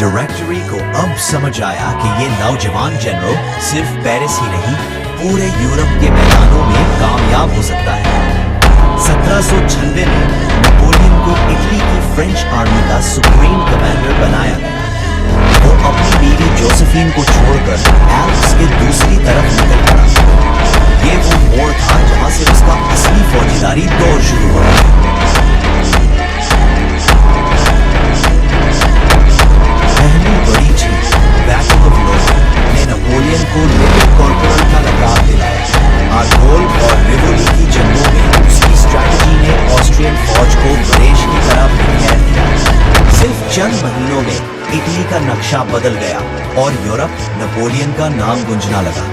Directory को अब समझ आया कि ये नौजवान जनरल सिर्फ पेरिस ही नहीं पूरे यूरोप के मैदानों में कामयाब हो सकता है। 1796 में नेपोलियन को इटली की फ्रेंच आर्मी का सुप्रीम कमांडर बनाया गया। वो अपनी बीवी जोसेफिन को छोड़कर एल्प्स के दूसरी तरफ निकल पड़ा। ये वो मोड़ था जहां से उसका असली फौजीदारी दौर शुरू हुआ। पहली बड़ी जीत बैटल ऑफ लोरे ने नेपोलियन को लिटिल कॉर्पोरल का लकाब दिलाया। आर्गोल और रिवोली की जंगों में उसकी स्ट्रैटेजी ने ऑस्ट्रियन फौज को गणेश की तरह घेर दिया। सिर्फ चंद महीनों में इटली का नक्शा बदल गया और यूरोप नेपोलियन का नाम गूंजना लगा।